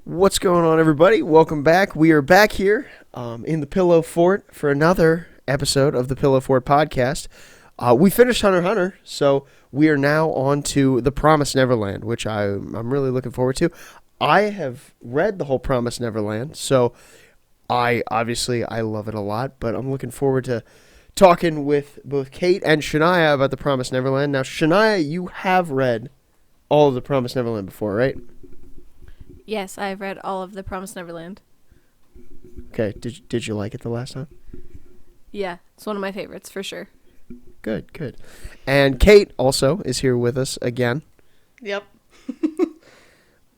What's going on, everybody? Welcome back. We are back here in the Pillowfort for another episode of the Pillowfort podcast. We finished Hunter x Hunter, so we are now on to The Promised Neverland, which I'm really looking forward to. I have read the whole Promised Neverland, so I love it a lot, but I'm looking forward to talking with both Kate and Shania about The Promised Neverland. Now, Shania, you have read all of The Promised Neverland before, right? Yes, I've read all of The Promised Neverland. Okay, did you like it the last time? Yeah, it's one of my favorites for sure. Good. And Kate also is here with us again. Yep.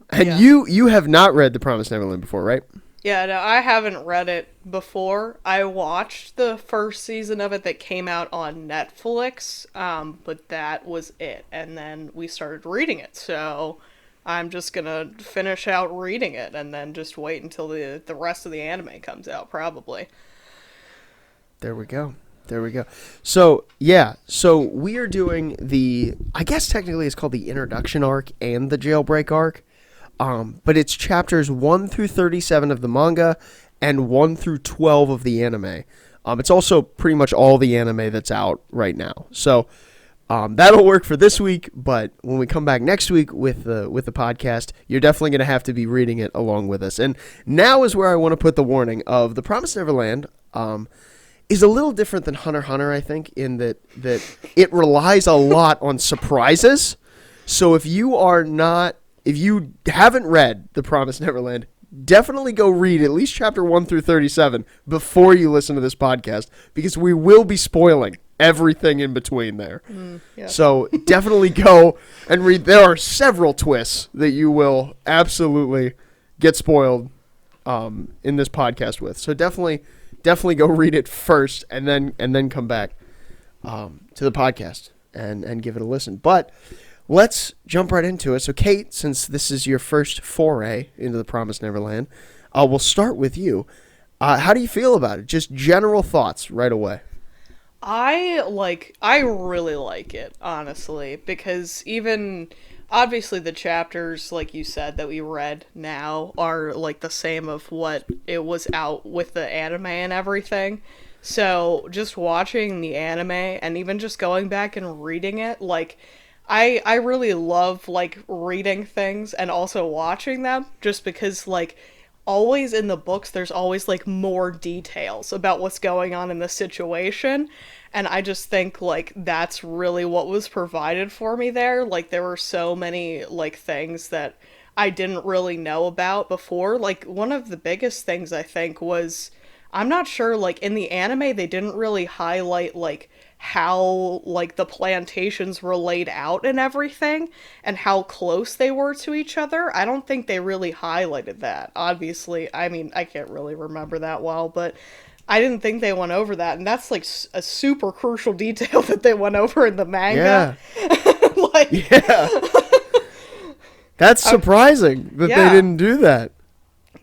And Yeah. you have not read The Promised Neverland before, right? Yeah, no, I haven't read it before. I watched the first season of it that came out on Netflix, but that was it. And then we started reading it, so I'm just gonna finish out reading it and then just wait until the rest of the anime comes out, probably. There we go. So we are doing I guess technically it's called the introduction arc and the jailbreak arc. But it's chapters 1 through 37 of the manga and 1 through 12 of the anime. It's also pretty much all the anime that's out right now. So that'll work for this week, but when we come back next week with the podcast, you're definitely going to have to be reading it along with us. And now is where I want to put the warning of The Promised Neverland is a little different than Hunter x Hunter, I think, in that it relies a lot on surprises. So if you haven't read The Promised Neverland, definitely go read at least chapter 1 through 37 before you listen to this podcast, because we will be spoiling everything in between there. Yeah. So definitely go and read. There are several twists that you will absolutely get spoiled in this podcast with. So definitely go read it first and then come back to the podcast and give it a listen. But let's jump right into it. So, Kate, since this is your first foray into The Promised Neverland, we'll start with you. How do you feel about it? Just general thoughts right away. I really like it, honestly, because even obviously the chapters, like you said, that we read now are like the same of what it was out with the anime and everything. So just watching the anime and even just going back and reading it, like I really love like reading things and also watching them, just because like always in the books there's always like more details about what's going on in the situation, and I just think like that's really what was provided for me there. Like there were so many like things that I didn't really know about before. Like one of the biggest things I think was, I'm not sure, like in the anime they didn't really highlight like how like the plantations were laid out and everything and how close they were to each other. I don't think they really highlighted that. Obviously, I mean, I can't really remember that well, but I didn't think they went over that, and that's like a super crucial detail that they went over in the manga. Yeah. That's surprising that they didn't do that.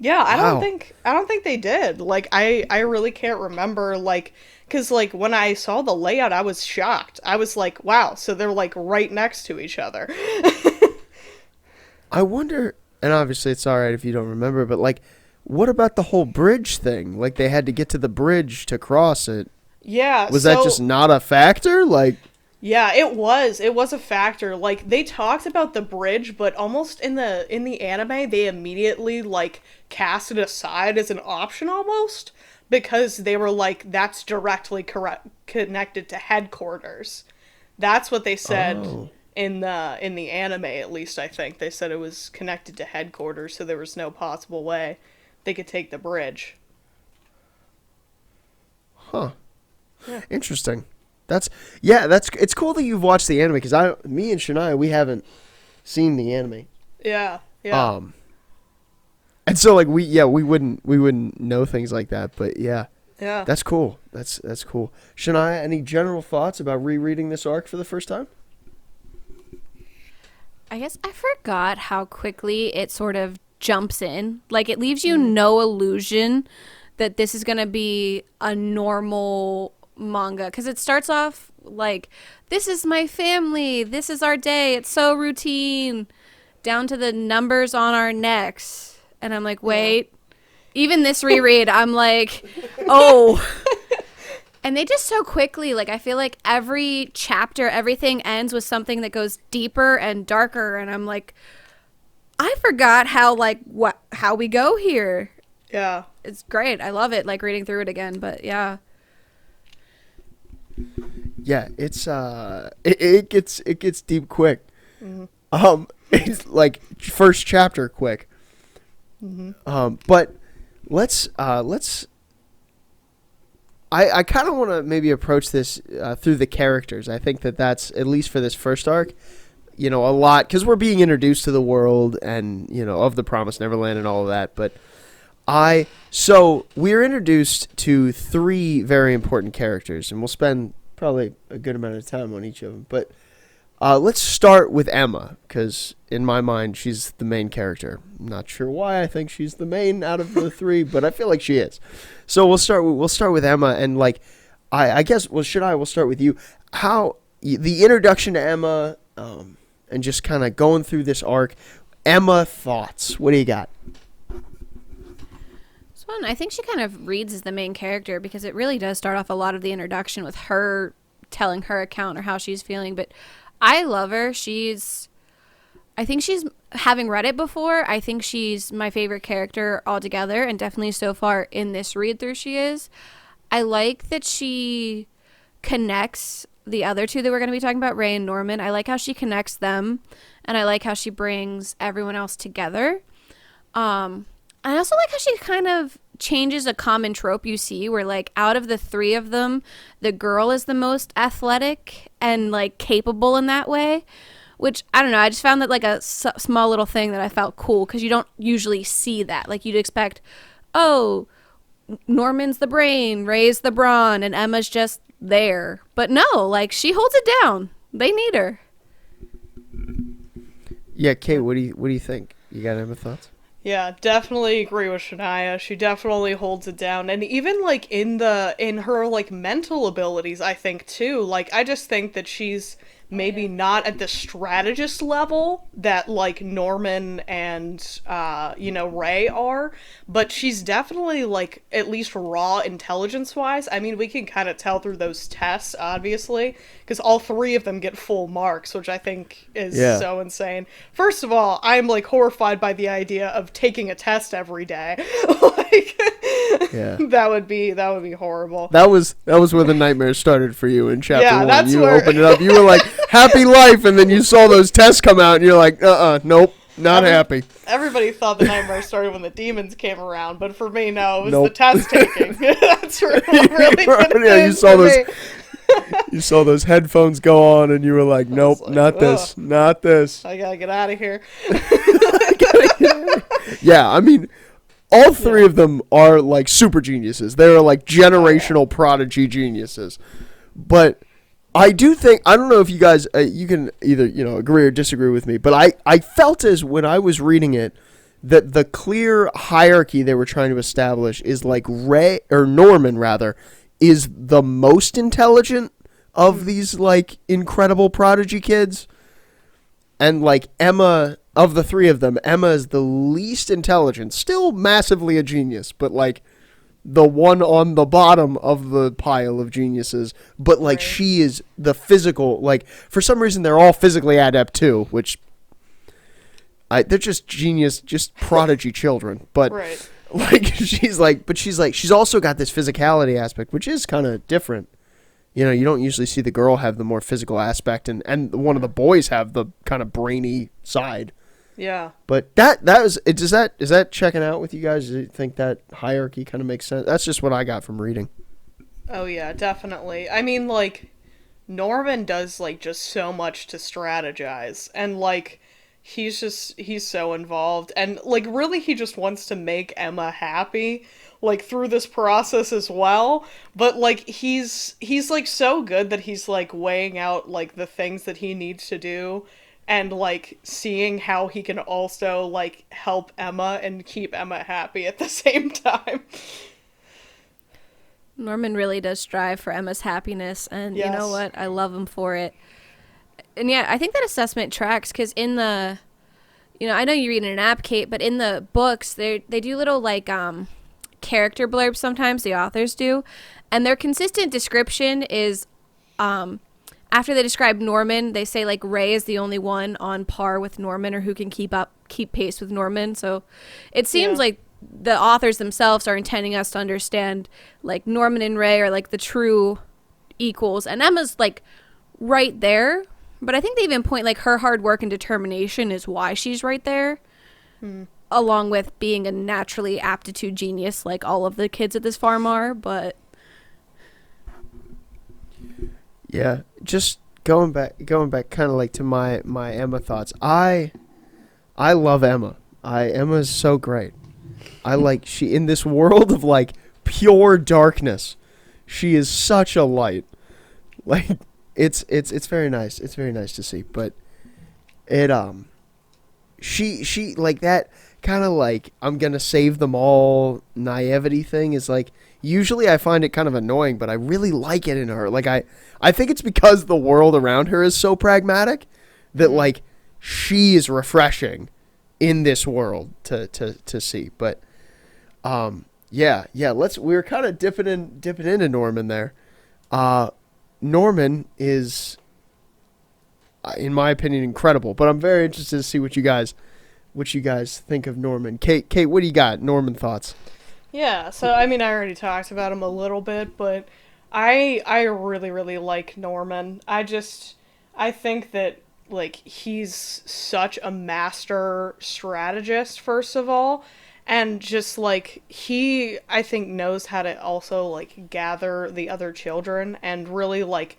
Yeah, I Wow. don't think they did. Like I really can't remember, like, cuz like when I saw the layout I was shocked. I was like, wow, so they're like right next to each other. I wonder, and obviously it's all right if you don't remember, but like, what about the whole bridge thing? Like they had to get to the bridge to cross it. Yeah, Was that just not a factor? Like, yeah, it was. It was a factor. Like they talked about the bridge, but almost in the anime they immediately like cast it aside as an option almost, because they were like, that's directly connected to headquarters. That's what they said. Oh. In the anime, at least I think they said it was connected to headquarters, so there was no possible way they could take the bridge. Huh. Yeah. Interesting. It's cool that you've watched the anime, because me and Shania, we haven't seen the anime. Yeah. And so like we wouldn't know things like that, but yeah. Yeah. That's cool. That's cool. Shania, any general thoughts about rereading this arc for the first time? I guess I forgot how quickly it sort of jumps in. Like, it leaves you no illusion that this is going to be a normal manga. Because it starts off like, this is my family. This is our day. It's so routine. down to the numbers on our necks. And I'm like, wait. Even this reread, I'm like, oh. And they just so quickly, like, I feel like every chapter, everything ends with something that goes deeper and darker. And I'm like, I forgot how we go here. Yeah. It's great. I love it, like, reading through it again. But, yeah. Yeah, it's, it gets deep quick. Mm-hmm. It's, like, first chapter quick. Mm-hmm. But let's I kind of want to maybe approach this through the characters. I think that's, at least for this first arc, a lot, because we're being introduced to the world and, of the Promised Neverland and all of that. But so we're introduced to 3 very important characters, and we'll spend probably a good amount of time on each of them. But let's start with Emma, because in my mind, she's the main character. I'm not sure why I think she's the main out of the 3, but I feel like she is. So we'll start with Emma, and like, I guess, we'll start with you. How the introduction to Emma, and just kind of going through this arc. Emma, thoughts? What do you got? This one, I think she kind of reads as the main character, because it really does start off a lot of the introduction with her telling her account or how she's feeling. But I love her. I think she's, having read it before, I think she's my favorite character altogether, and definitely so far in this read through she is. I like that she connects the other 2 that we're going to be talking about, Ray and Norman. I like how she connects them, and I like how she brings everyone else together. I also like how she kind of changes a common trope you see, where, like, out of the 3 of them, the girl is the most athletic and, like, capable in that way, which, I don't know, I just found that, like, a small little thing that I felt cool, because you don't usually see that. Like, you'd expect, oh, Norman's the brain, Ray's the brawn, and Emma's just there. But no, like, she holds it down. They need her. Yeah, Kate, what do you think? You got any thoughts? Yeah, definitely agree with Shania. She definitely holds it down. And even, like, in her, like, mental abilities, I think, too. Like, I just think that she's maybe not at the strategist level that, like, Norman and, Ray are, but she's definitely, like, at least raw intelligence-wise. I mean, we can kind of tell through those tests, obviously, because all 3 of them get full marks, which I think is so insane. First of all, I'm, like, horrified by the idea of taking a test every day. Like, that would be horrible. That was where the nightmare started for you in chapter 1. That's you where... opened it up. You were like, happy life, and then you saw those tests come out, and you're like, nope, not happy. Everybody thought the nightmare started when the demons came around, but for me, no, it was the test taking. That's really what it is. You saw those. You saw those headphones go on, and you were like, nope, like, not this. I gotta get out of here. Yeah, I mean, all 3 of them are, like, super geniuses. They're, like, generational prodigy geniuses. But I do think, I don't know if you guys, you can either, agree or disagree with me, but I felt as when I was reading it that the clear hierarchy they were trying to establish is, like, Norman, rather, is the most intelligent of these, like, incredible prodigy kids. And, like, Emma, of the 3 of them, Emma is the least intelligent. Still massively a genius, but, like, the one on the bottom of the pile of geniuses. But, like, she is the physical, like, for some reason they're all physically adept, too, which, they're just genius, just prodigy children. But, like, she's also got this physicality aspect, which is kind of different. You don't usually see the girl have the more physical aspect, and one of the boys have the kind of brainy side. Yeah. But that was, is that checking out with you guys? Do you think that hierarchy kind of makes sense? That's just what I got from reading. Oh yeah, definitely. I mean, like, Norman does, like, just so much to strategize, and, like, he's so involved, and, like, really he just wants to make Emma happy, like, through this process as well. But, like, he's like so good that he's, like, weighing out, like, the things that he needs to do, and, like, seeing how he can also, like, help Emma and keep Emma happy at the same time. Norman really does strive for Emma's happiness, and you know what? I love him for it. And yeah, I think that assessment tracks, because in the I know you read in an app, Kate, but in the books, they do little like character blurbs sometimes, the authors do, and their consistent description is after they describe Norman, they say like Ray is the only one on par with Norman or who can keep pace with Norman. So it seems like the authors themselves are intending us to understand like Norman and Ray are like the true equals, and Emma's like right there, but I think they even point like her hard work and determination is why she's right there, along with being a naturally aptitude genius like all of the kids at this farm are. But yeah, just going back kind of like to my Emma thoughts. I love Emma. Emma's so great. I like she in this world of like pure darkness. She is such a light. Like it's very nice. It's very nice to see. But it she like that kind of like I'm gonna save them all naivety thing is like usually I find it kind of annoying, but I really like it in her. Like I think it's because the world around her is so pragmatic that like she is refreshing in this world to see. But yeah, we're kind of dipping into Norman there. Norman is in my opinion incredible, but I'm very interested to see what you guys think of Norman. Kate, what do you got? Norman thoughts? Yeah, so I mean I already talked about him a little bit, but I really, really like Norman. I think that like he's such a master strategist, first of all, and just like he I think knows how to also like gather the other children and really like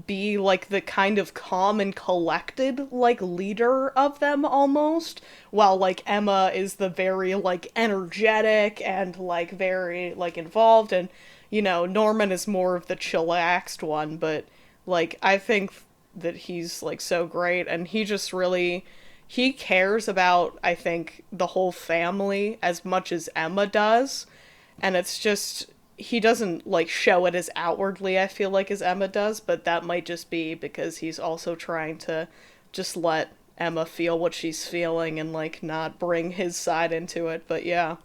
be like the kind of calm and collected like leader of them almost, while like Emma is the very like energetic and like very like involved, and Norman is more of the chillaxed one. But like I think that he's like so great, and he just really he cares about I think the whole family as much as Emma does, and it's just he doesn't like show it as outwardly I feel like as Emma does, but that might just be because he's also trying to just let Emma feel what she's feeling and like not bring his side into it. But yeah,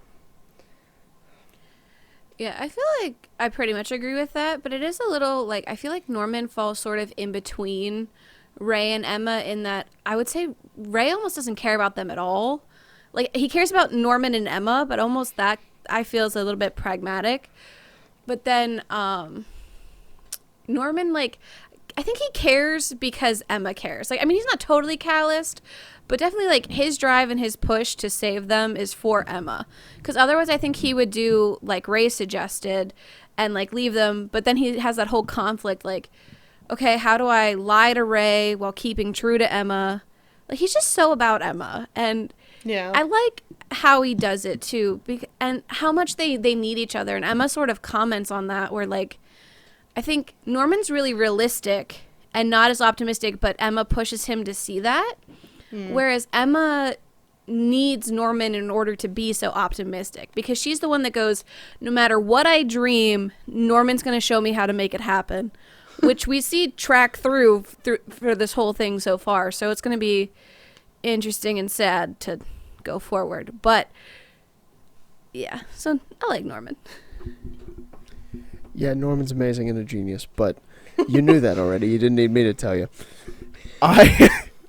I feel like I pretty much agree with that, but it is a little like I feel like Norman falls sort of in between Ray and Emma in that I would say Ray almost doesn't care about them at all. Like he cares about Norman and Emma, but almost that I feel is a little bit pragmatic. But then Norman, like, I think he cares because Emma cares. Like, I mean, he's not totally calloused, but definitely, like, his drive and his push to save them is for Emma. Because otherwise, I think he would do, like Ray suggested, and, like, leave them. But then he has that whole conflict, like, okay, how do I lie to Ray while keeping true to Emma? Like, he's just so about Emma. And yeah, I like how he does it too, and how much they need each other, and Emma sort of comments on that where like I think Norman's really realistic and not as optimistic, but Emma pushes him to see that, whereas Emma needs Norman in order to be so optimistic, because she's the one that goes, no matter what I dream, Norman's going to show me how to make it happen, which we see track through for this whole thing so far. So it's going to be interesting and sad to go forward. But yeah, so I like Norman. Yeah, Norman's amazing and a genius, but you knew that already. You didn't need me to tell you.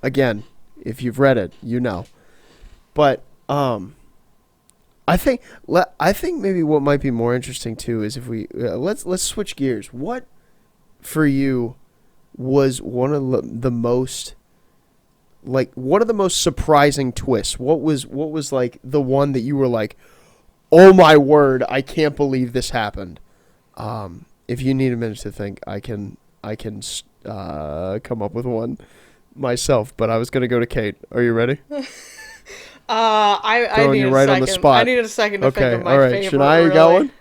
Again, if you've read it, you know. But I think maybe what might be more interesting too is if we let's switch gears. What for you was one of the most surprising twists? What was like the one that you were like, oh my word, I can't believe this happened? If you need a minute to think, I can come up with one myself, but I was gonna go to Kate. Are you ready? I need a right second. On the spot. I need a second to think of my all right. favorite. Shania, you really. got one?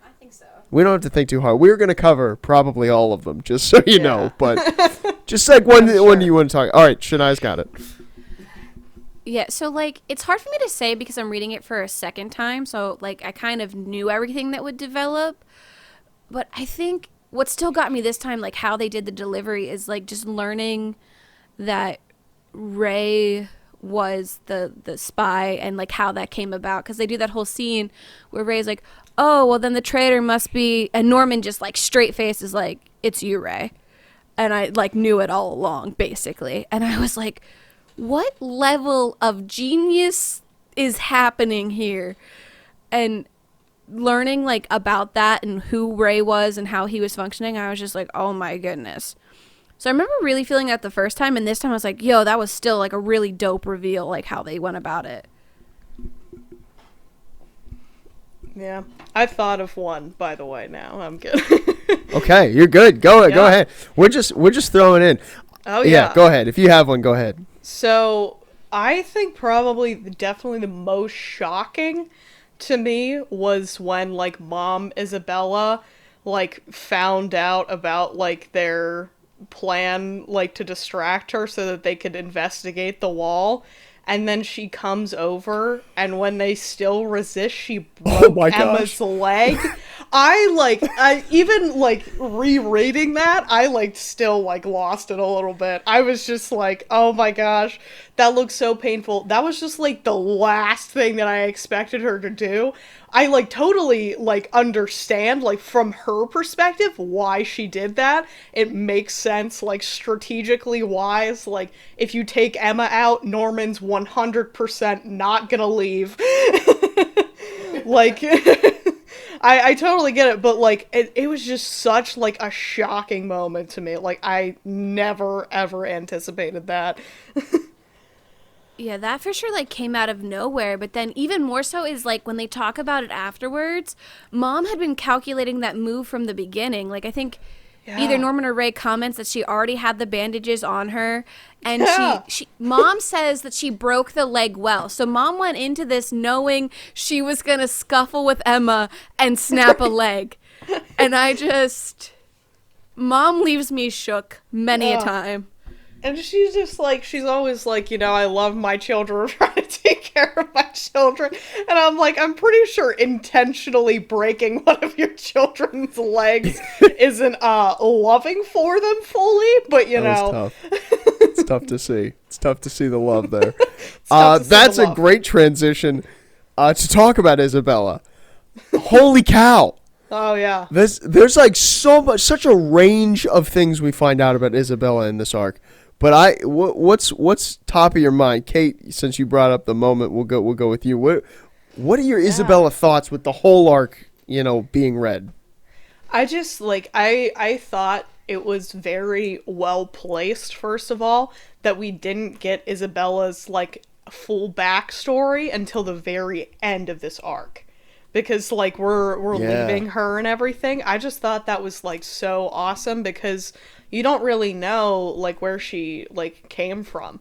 I think so. We don't have to think too hard. We're gonna cover probably all of them, just so you know. But just like one you want to talk. All right, Shania's got it. Yeah, so like it's hard for me to say because I'm reading it for a second time, so like I kind of knew everything that would develop. But I think what still got me this time, like how they did the delivery, is like just learning that Ray was the spy and like how that came about, because they do that whole scene where Ray's like, oh well then the traitor must be, and Norman just like straight face is like, it's you, Ray. And I like knew it all along basically, and I was like, what level of genius is happening here? And learning like about that and who Ray was and how he was functioning, I was just like, oh my goodness. So I remember really feeling that the first time, and this time I was like, yo, that was still like a really dope reveal, like how they went about it. Yeah, I thought of one, by the way. Now I'm good. Okay, you're good. Go ahead. We're just throwing in. Oh yeah. Go ahead. If you have one, go ahead. So I think probably definitely the most shocking to me was when like Mom Isabella like found out about like their plan like to distract her so that they could investigate the wall, and then she comes over, and when they still resist, she broke Emma's leg. I even like rereading that, I like still like lost it a little bit. I was just like, oh my gosh, that looks so painful. That was just like the last thing that I expected her to do. I like totally like understand like from her perspective why she did that. It makes sense like strategically wise. Like if you take Emma out, Norman's 100% not gonna leave. Like I totally get it, but like it was just such like a shocking moment to me. Like I never ever anticipated that. Yeah, that for sure like came out of nowhere, but then even more so is like when they talk about it afterwards, Mom had been calculating that move from the beginning. Like I think either Norman or Ray comments that she already had the bandages on her, and she Mom says that she broke the leg well. So Mom went into this knowing she was going to scuffle with Emma and snap a leg. And Mom leaves me shook many a time. And she's just like, she's always like, you know, I love my children, I'm trying to take care of my children. And I'm like, I'm pretty sure intentionally breaking one of your children's legs isn't loving for them fully, but you know. Tough. It's tough to see. It's tough to see the love there. That's a great transition to talk about Isabella. Holy cow. Oh, yeah. There's like such a range of things we find out about Isabella in this arc. But what's top of your mind, Kate? Since you brought up the moment, we'll go with you. What are your Isabella thoughts with the whole arc, you know, being read? I just like I thought it was very well placed. First of all, that we didn't get Isabella's like full backstory until the very end of this arc, because like we're leaving her and everything. I just thought that was like so awesome, because you don't really know like where she like came from,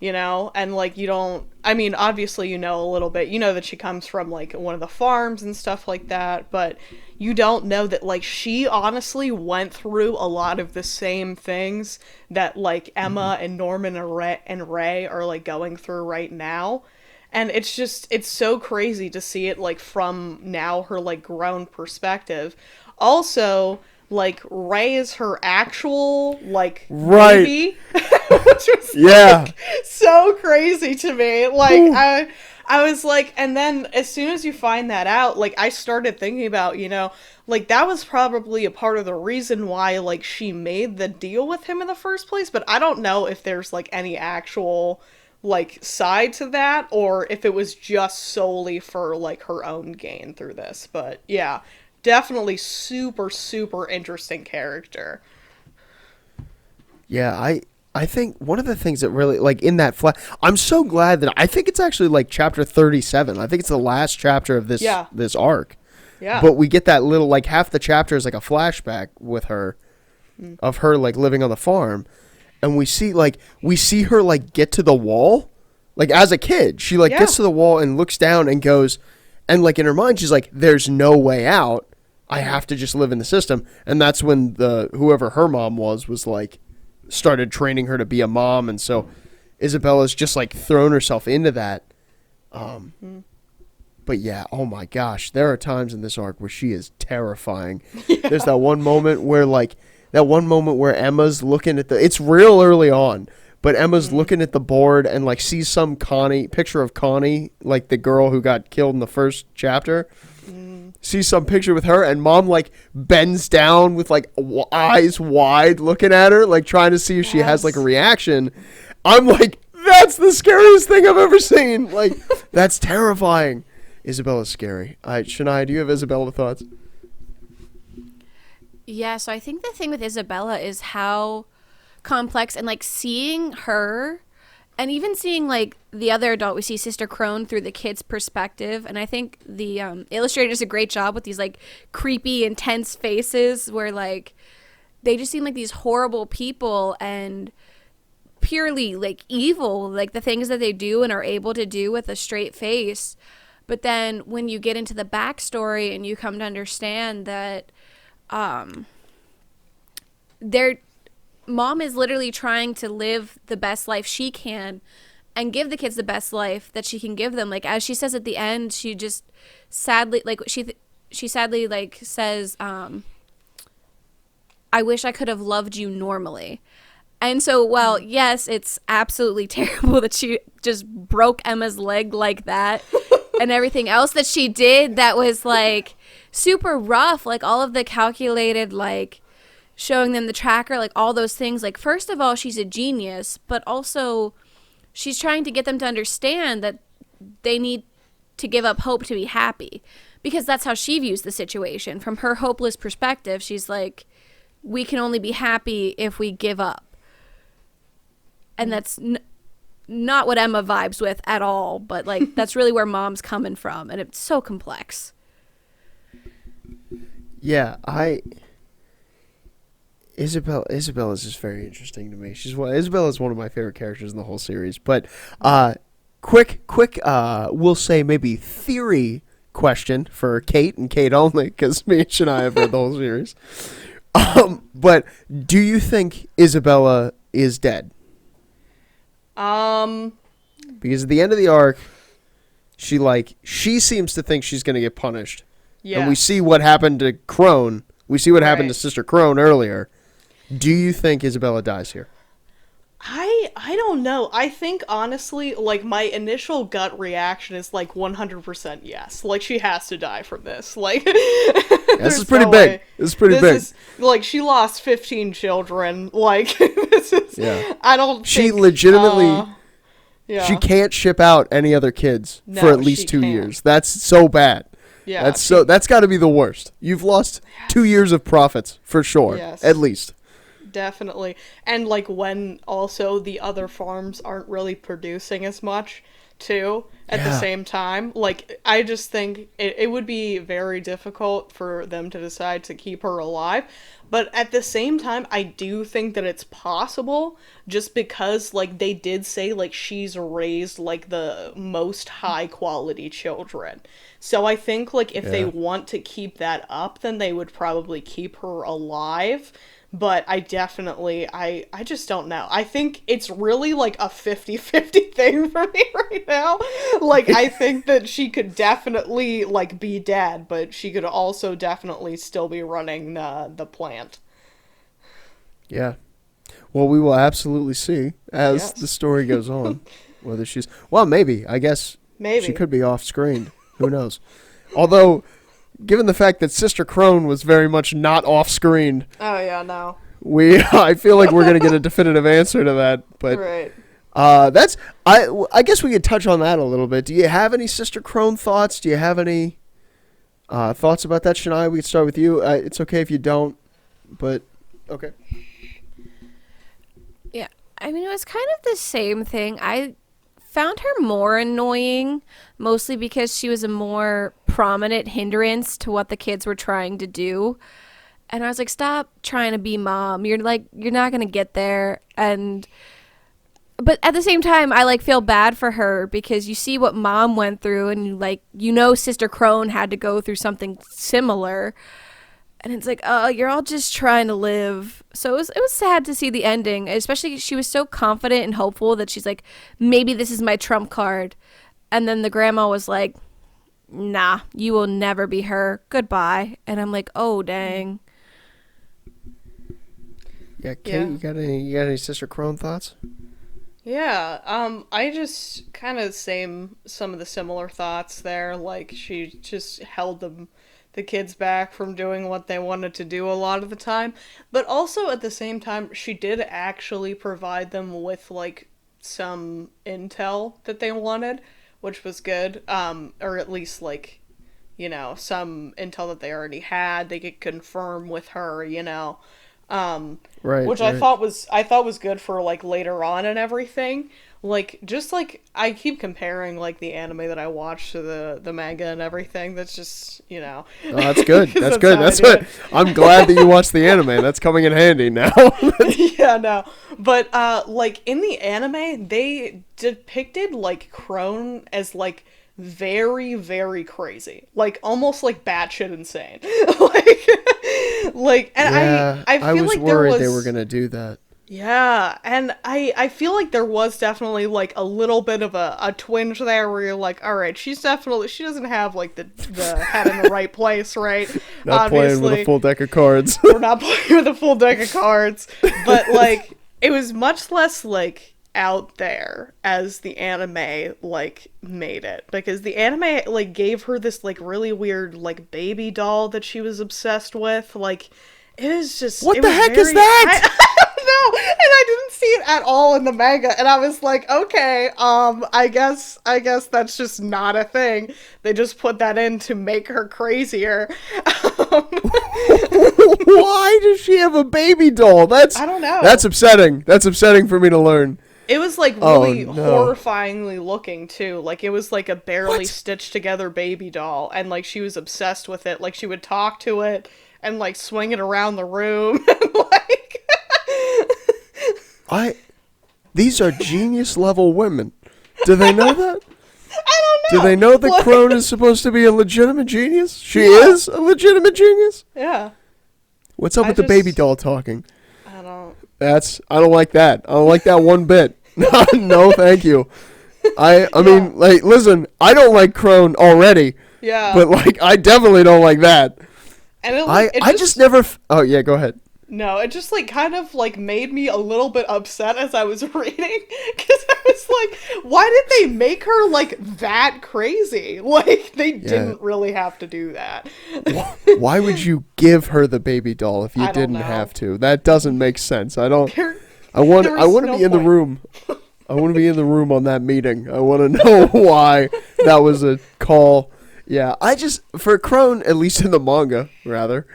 you know, and like you don't, I mean, obviously you know a little bit, you know that she comes from like one of the farms and stuff like that, but you don't know that like she honestly went through a lot of the same things that like Emma and Norman and Ray are like going through right now. And it's just, it's so crazy to see it like from now her like grown perspective. Also, like Ray is her actual like baby, which was like so crazy to me. Like I was like, and then as soon as you find that out, like I started thinking about, you know, like that was probably a part of the reason why like she made the deal with him in the first place. But I don't know if there's like any actual like side to that, or if it was just solely for like her own gain through this. But yeah, definitely super, super interesting character. Yeah, I think one of the things that really, like, in that I'm so glad that I think it's actually, like, chapter 37. I think it's the last chapter of this arc. Yeah. But we get that little, like, half the chapter is, like, a flashback with her, of her, like, living on the farm. And we see her, like, get to the wall. Like, as a kid, she, like, gets to the wall and looks down and goes, and, like, in her mind, she's like, there's no way out. I have to just live in the system. And that's when whoever her mom was like, started training her to be a mom. And so Isabella's just like thrown herself into that. But yeah, oh my gosh, there are times in this arc where she is terrifying. There's that one moment where Emma's looking at it's real early on, but Emma's looking at the board and like sees some picture of Connie, like the girl who got killed in the first chapter. Sees some picture with her, and Mom like bends down with like eyes wide looking at her, like trying to see if she has like a reaction. I'm like, that's the scariest thing I've ever seen. Like, that's terrifying. Isabella's scary. Shania, do you have Isabella thoughts? Yeah, so I think the thing with Isabella is how complex, and like seeing her and even seeing like the other adult, we see Sister Crone through the kid's perspective, and I think the illustrator does a great job with these like creepy, intense faces where like they just seem like these horrible people and purely like evil, like the things that they do and are able to do with a straight face. But then when you get into the backstory and you come to understand that their mom is literally trying to live the best life she can and give the kids the best life that she can give them. Like, as she says at the end, she just sadly, like, she sadly, like, says, I wish I could have loved you normally. And so, well, yes, it's absolutely terrible that she just broke Emma's leg like that and everything else that she did that was, like, super rough. Like, all of the calculated, like, showing them the tracker, like, all those things. Like, first of all, she's a genius, but also she's trying to get them to understand that they need to give up hope to be happy. Because that's how she views the situation. From her hopeless perspective, she's like, we can only be happy if we give up. And that's not what Emma vibes with at all, but like that's really where Mom's coming from, and it's so complex. Yeah, Isabella's just very interesting to me. Isabella's one of my favorite characters in the whole series. But quick, we'll say maybe theory question for Kate and Kate only, because me and Shania have read the whole series. But do you think Isabella is dead? Because at the end of the arc, she seems to think she's going to get punished. Yeah. And we see what happened to Crone. We see what happened to Sister Crone earlier. Do you think Isabella dies here? I don't know. I think, honestly, like, my initial gut reaction is, like, 100% yes. Like, she has to die from this. Like, this is pretty big. This is pretty big. Like, she lost 15 children. Like, this is... Yeah. I don't She think... legitimately... yeah. She can't ship out any other kids for at least 2 years. That's so bad. Yeah. That's got to be the worst. You've lost 2 years of profits, for sure. Yes. At least. Definitely. And like when also the other farms aren't really producing as much too at the same time. Like, I just think it would be very difficult for them to decide to keep her alive. But at the same time, I do think that it's possible, just because like they did say like she's raised like the most high quality children. So I think like if they want to keep that up, then they would probably keep her alive. But I definitely, I just don't know. I think it's really like a 50-50 thing for me right now. Like, I think that she could definitely like be dead, but she could also definitely still be running the plant. Yeah. Well, we will absolutely see as the story goes on whether she's, well, maybe. I guess she could be off screen. Who knows? Although, given the fact that Sister Crone was very much not off screen. Oh yeah, no. I feel like we're gonna get a definitive answer to that, but I guess we could touch on that a little bit. Do you have any Sister Crone thoughts? Do you have any thoughts about that, Shania? We could start with you. It's okay if you don't, but okay. Yeah, I mean, it was kind of the same thing. I found her more annoying, mostly because she was a more prominent hindrance to what the kids were trying to do. And I was like, stop trying to be Mom. You're not going to get there. But at the same time, I like feel bad for her because you see what Mom went through, and Sister Crone had to go through something similar. And it's like, oh, you're all just trying to live. So it was sad to see the ending, especially she was so confident and hopeful that she's like, maybe this is my trump card. And then the grandma was like, nah, you will never be her. Goodbye. And I'm like, oh, dang. Yeah, Kate, you got any Sister Crone thoughts? Yeah, I just kind of some of the similar thoughts there. Like she just held the kids back from doing what they wanted to do a lot of the time, but also at the same time she did actually provide them with like some intel that they wanted, which was good. Or at least like, some intel that they already had, they could confirm with her, Right. which Right. I thought was good for like later on and everything. Like just like I keep comparing like the anime that I watched to the manga and everything. That's just Oh, that's good. 'cause That's good. how I That's do what it. I'm glad that you watched the anime. That's coming in handy now. Yeah, no. But like in the anime, they depicted like Crone as like very, very crazy. Like almost like batshit insane. like and Yeah, I I feel was like there worried was they were gonna do that. yeah, and I feel like there was definitely like a little bit of a twinge there where you're like, all right, she doesn't have like the head in the right place, right? Not playing with a Obviously, full deck of cards. we're not playing with a full deck of cards, but like it was much less like out there as the anime like made it, because the anime like gave her this like really weird like baby doll that she was obsessed with. Like it was just What it the was heck is very, that? I don't know, and I didn't see it at all in the manga, and I was like, okay, I guess that's just not a thing. They just put that in to make her crazier. Why does she have a baby doll? I don't know. That's upsetting. That's upsetting for me to learn. It was like Oh, really no. horrifyingly looking too. Like it was like a barely What? stitched together baby doll, and like she was obsessed with it. Like she would talk to it and like swing it around the room. And, like I. These are genius level women. Do they know that? I don't Do know. they know that Like- Crone is supposed to be a legitimate genius? She Yeah. is a legitimate genius? Yeah, What's up I with the baby just- doll talking? I don't. I don't like that. I don't like that one bit. No, thank you. I mean, like, listen, I don't like Crone already, Yeah, but like, I definitely don't like that. and I just never. Oh yeah, go ahead. No, it just like kind of like made me a little bit upset as I was reading, because I was like, why did they make her like that crazy? Like they didn't really have to do that. Why would you give her the baby doll if you I don't didn't know. have to? That doesn't make sense. I don't. There- I want. there I was want to no be in the point. room. I want to be in the room on that meeting. I want to know why that was a call. Yeah, I just for Crone, at least in the manga, rather.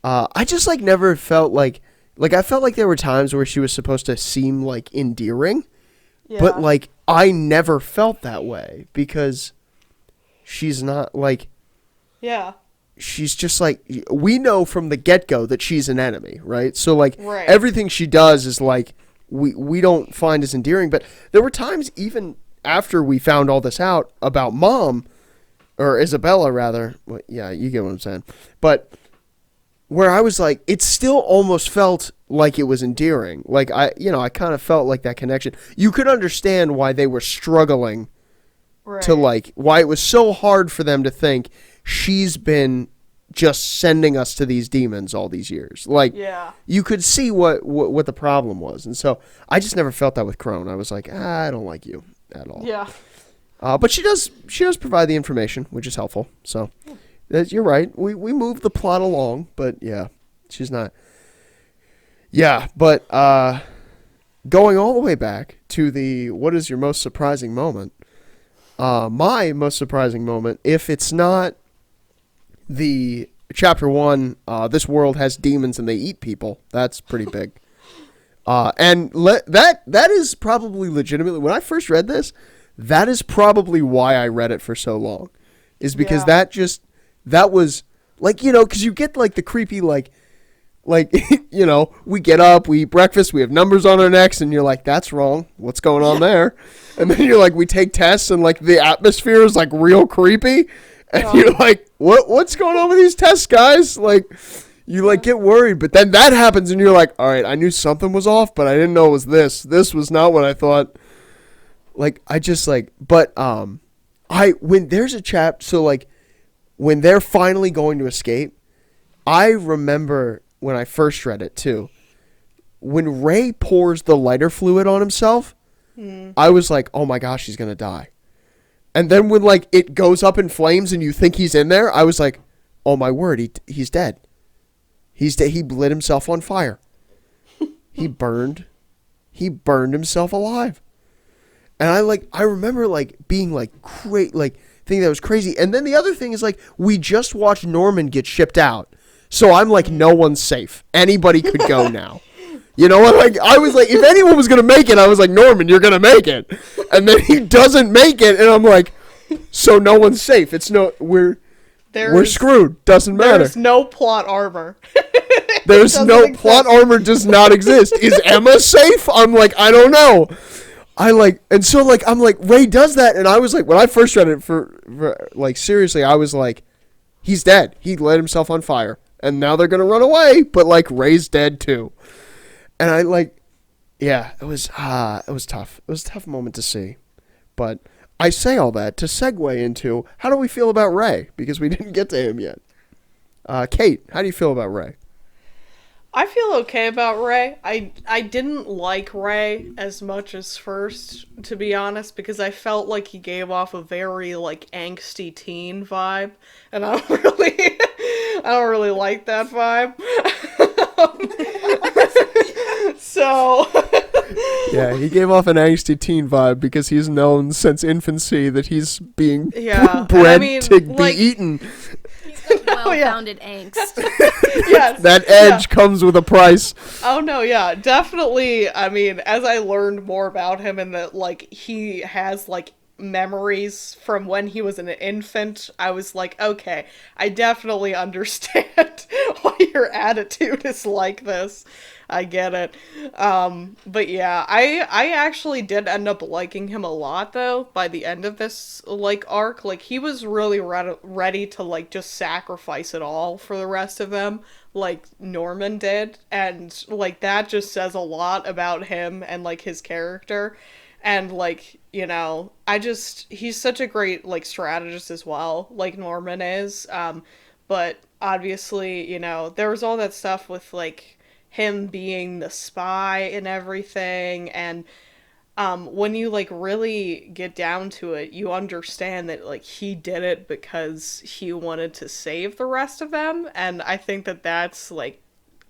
I just like never felt like I felt like there were times where she was supposed to seem like endearing, but like I never felt that way because she's not like yeah, she's just like we know from the get-go that she's an enemy, right? So like Right. everything she does is like we don't find as endearing, but there were times even after we found all this out about Mom or Isabella rather. Well, yeah, you get what I'm saying. But where I was like, it still almost felt like it was endearing. Like I kind of felt like that connection. You could understand why they were struggling right. to like why it was so hard for them to think she's been just sending us to these demons all these years. Like Yeah. you could see what the problem was, and so I just never felt that with Crone. I was like, I don't like you at all. Yeah. But she does provide the information, which is helpful. So you're right. We move the plot along, but yeah, she's not. Yeah, but going all the way back to the what is your most surprising moment? My most surprising moment, if it's not the chapter 1, this world has demons and they eat people. That's pretty big. That is probably legitimately when I first read this. That is probably why I read it for so long, is because Yeah. that was like because you get like the creepy like we get up, we eat breakfast, we have numbers on our necks, and you're like, that's wrong. What's going on there? And then you're like, we take tests, and like the atmosphere is like real creepy, and you're like, what's going on with these tests, guys? Like, you like get worried, but then that happens, and you're like, all right, I knew something was off, but I didn't know it was this. This was not what I thought. Like, I just like, but when there's a so like when they're finally going to escape, I remember when I first read it too, when Ray pours the lighter fluid on himself, I was like, oh my gosh, he's gonna die. And then when like it goes up in flames and you think he's in there, I was like, oh my word, he's dead. He's dead. He lit himself on fire. He burned himself alive. And I remember like being like thinking that was crazy. And then the other thing is like we just watched Norman get shipped out. So I'm like, no one's safe. Anybody could go now. You know what? Like I was like, if anyone was gonna make it, I was like, Norman, you're gonna make it. And then he doesn't make it, and I'm like, so no one's safe. We're screwed. Doesn't matter. There's no plot armor. There's no plot armor. Does not exist. Is Emma safe? I'm like, I don't know. I'm like, Ray does that, and I was like, when I first read it for like seriously, I was like, he's dead. He lit himself on fire, and now they're gonna run away. But like, Ray's dead too. And I like, yeah, it was tough. It was a tough moment to see. But I say all that to segue into how do we feel about Ray? Because we didn't get to him yet. Kate, how do you feel about Ray? I feel okay about Ray. I didn't like Ray as much as first, to be honest, because I felt like he gave off a very like angsty teen vibe, and I don't really like that vibe. So yeah, he gave off an angsty teen vibe because he's known since infancy that he's being bred to be eaten. He's got well-founded angst. Yes, that edge comes with a price. Oh no, yeah, definitely. I mean, as I learned more about him and that like he has like memories from when he was an infant, I was like, okay, I definitely understand why your attitude is like this. I get it. But yeah, I actually did end up liking him a lot though by the end of this like arc. Like he was really ready to like just sacrifice it all for the rest of them like Norman did, and like that just says a lot about him and like his character. And like, you know, he's such a great like strategist as well, like Norman is. But obviously, you know, there was all that stuff with like him being the spy and everything, and when you like really get down to it, you understand that like he did it because he wanted to save the rest of them. And I think that that's like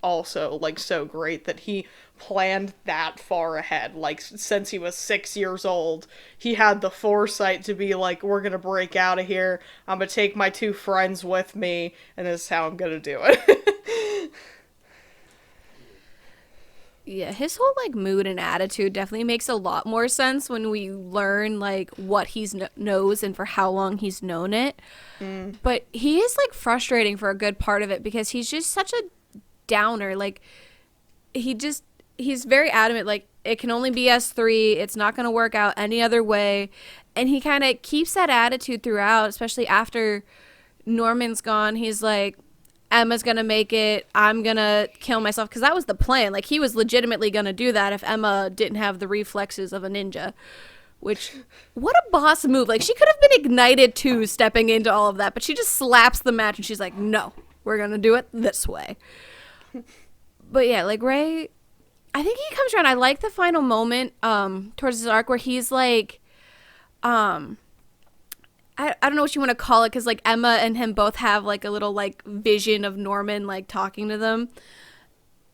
also like so great that he planned that far ahead. Like since he was 6 years old, he had the foresight to be like, we're gonna break out of here, I'm gonna take my 2 friends with me, and this is how I'm gonna do it. Yeah, his whole like mood and attitude definitely makes a lot more sense when we learn like what he's knows and for how long he's known it. But he is like frustrating for a good part of it because he's just such a downer. Like he's very adamant, like it can only be us 3, it's not going to work out any other way, and he kind of keeps that attitude throughout, especially after Norman's gone. He's like, Emma's going to make it, I'm going to kill myself, because that was the plan. Like he was legitimately going to do that if Emma didn't have the reflexes of a ninja. Which, what a boss move. Like she could have been ignited too stepping into all of that, but she just slaps the match and she's like, no, we're going to do it this way. But yeah, like Ray, I think he comes around. I like the final moment towards his arc where he's like, I don't know what you want to call it, because like Emma and him both have like a little like vision of Norman like talking to them.